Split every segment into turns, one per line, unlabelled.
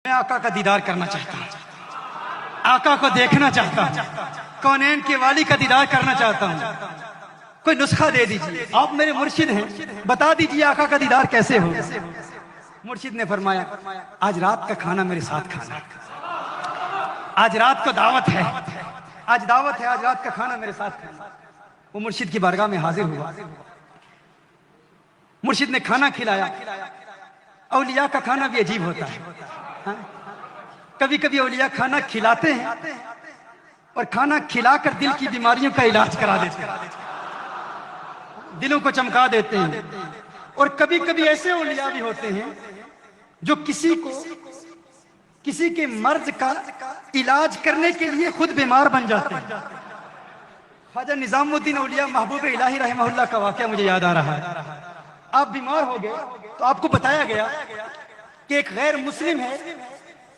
میں آقا کا دیدار کرنا چاہتا ہوں، آقا کو دیکھنا چاہتا ہوں، کونین کے والی کا دیدار کرنا چاہتا ہوں۔ کوئی نسخہ دے دیجیے، آپ میرے مرشد ہیں، بتا دیجیے آقا کا دیدار کیسے ہو۔ مرشد نے فرمایا آج رات کا کھانا میرے ساتھ کھانا، آج رات کو دعوت ہے، آج دعوت ہے، آج رات کا کھانا میرے ساتھ کھانا۔ وہ مرشد کی بارگاہ میں حاضر ہوا، مرشد نے کھانا کھلایا۔ اولیاء کا کھانا بھی عجیب ہوتا ہے، کبھی کبھی اولیاء کھانا کھلاتے ہیں اور کھانا کھلا کر دل کی بیماریوں کا علاج کرا دیتے ہیں، دلوں کو چمکا دیتے ہیں۔ اور کبھی کبھی ایسے اولیاء بھی ہوتے ہیں جو کسی کے مرض کا علاج کرنے کے لیے خود بیمار بن جاتے ہیں۔ خواجہ نظام الدین اولیاء محبوب الہی رحمہ اللہ کا واقعہ مجھے یاد آ رہا ہے۔ آپ بیمار ہو گئے تو آپ کو بتایا گیا کہ ایک غیر مسلم ہے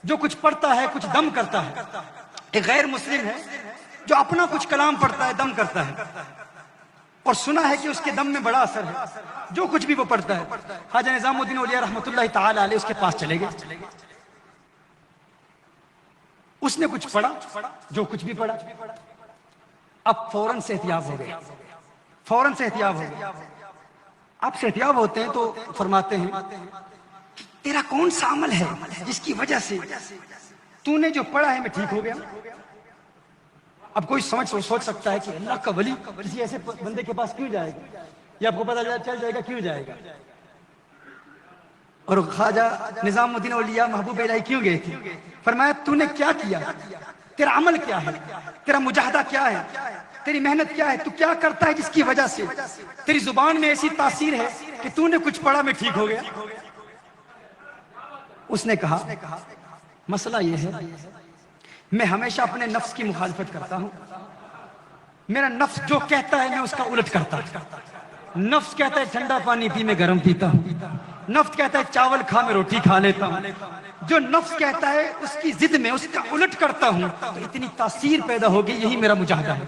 جو کچھ پڑھتا ہے، کچھ دم کرتا ہے، ایک غیر مسلم ہے جو اپنا کچھ کلام پڑھتا ہے، دم کرتا ہے، اور سنا ہے کہ اس کے دم میں بڑا اثر ہے جو کچھ بھی وہ پڑھتا ہے۔ خواجہ نظام الدین اولیاء رحمۃ اللہ تعالی علیہ اس کے پاس چلے گئے، اس نے کچھ پڑھا، جو کچھ بھی پڑھا، اب فوراً صحتیاب ہو گئے، فوراً صحتیاب ہو گئے۔ آپ صحتیاب ہوتے ہیں تو فرماتے ہیں تیرا کون سا عمل ہے جس کی وجہ سے تو نے جو پڑھا ہے میں ٹھیک ہو گیا؟ اب کوئی سوچ سکتا ہے کہ اللہ کا ولی کسی ایسے بندے کے پاس کیوں جائے گا، یہ آپ کو پتہ چل جائے گا کیوں جائے گا۔ اور خواجہ نظام الدین اولیاء محبوب الہی کیوں گئے تھے؟ فرمایا تو نے کیا کیا، تیرا عمل کیا ہے، تیرا مجاہدہ کیا ہے، تیری محنت کیا ہے، تو کیا کرتا ہے جس کی وجہ سے تیری زبان میں ایسی تاثیر ہے کہ تو نے کچھ پڑھا میں ٹھیک ہو گیا۔ اس نے کہا مسئلہ یہ ہے میں ہمیشہ اپنے نفس کی مخالفت کرتا ہوں، میرا نفس جو کہتا ہے میں اس کا الٹ کرتا ہوں۔ نفس کہتا ہے ٹھنڈا پانی پی میں گرم پیتا ہوں، نفس کہتا ہے چاول کھا میں روٹی کھا لیتا ہوں، جو نفس کہتا ہے اس کی ضد میں اس کا الٹ کرتا ہوں تو اتنی تاثیر پیدا ہوگی، یہی میرا مجاہدہ ہے۔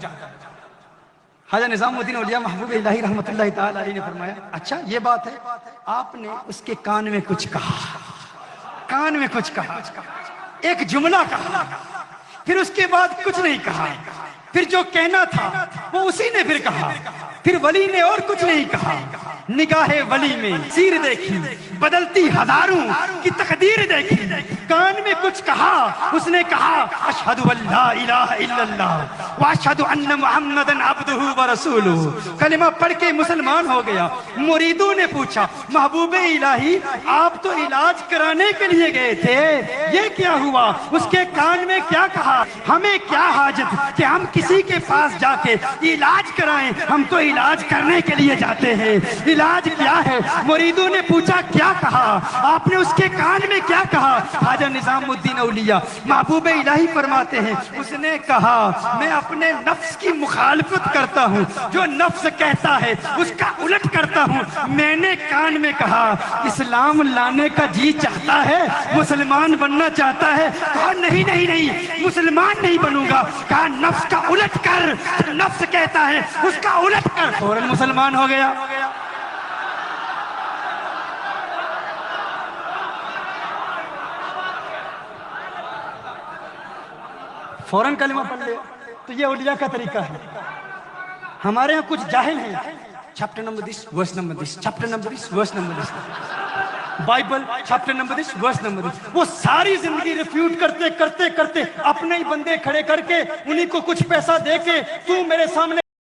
خواجہ نظام الدین اولیاء محبوب الہی رحمۃ اللہ تعالی علیہ نے فرمایا اچھا یہ بات ہے، آپ نے اس کے کان میں کچھ کہا، کان میں کچھ کہا، ایک جملہ کہا، پھر اس کے بعد کچھ نہیں کہا، پھر جو کہنا تھا وہ اسی نے پھر کہا، پھر ولی نے اور کچھ نہیں کہا۔ نگاہ ولی میں سیر دیکھی، بدلتی ہزاروں کی تقدیر دیکھی، کان میں کچھ کہا، اس نے کہا اشہد ان لا الہ الا اللہ واشہد ان محمدن عبدہ ورسولہ، کلمہ پڑھ کے مسلمان ہو گیا۔ مریدوں نے پوچھا محبوب الہی آپ تو علاج کرانے کے لیے گئے تھے، یہ کیا ہوا؟ اس کے کان میں کیا کہا؟ ہمیں کیا حاجت کہ ہم کسی کے پاس جا کے علاج کرائیں، ہم تو علاج کرنے کے لیے جاتے ہیں۔ علاج کیا ہے؟ مریدوں نے پوچھا کیا کہا؟ آپ نے اس کے کان میں کیا کہا؟ خواجہ نظام الدین اولیاء محبوب الہی فرماتے ہیں اس نے کہا میں اپنے نفس کی مخالفت کرتا ہوں، جو نفس کہتا ہے اس کا الٹ کرتا ہوں۔ میں نے کان میں کہا اسلام لانے کا جی چاہتا ہے، مسلمان بننا چاہتا ہے، کہا نہیں نہیں نہیں مسلمان نہیں بنوں گا، کہا نفس کا الٹ کر، نفس کہتا ہے اس کا الٹ کر، فوراً مسلمان ہو گیا۔ فوراً کلمہ پڑھ لے، تو یہ اولیاء کا طریقہ ہے۔ ہمارے ہاں کچھ جاہل ہیں، چیپٹر نمبر دس ورس نمبر دس، چیپٹر نمبر دس ورس نمبر دس، بائبل چیپٹر نمبر دس ورس نمبر دس، وہ ساری زندگی ریفیوٹ کرتے کرتے کرتے اپنے ہی بندے کھڑے کر کے انہیں کو کچھ پیسہ دے کے تو میرے سامنے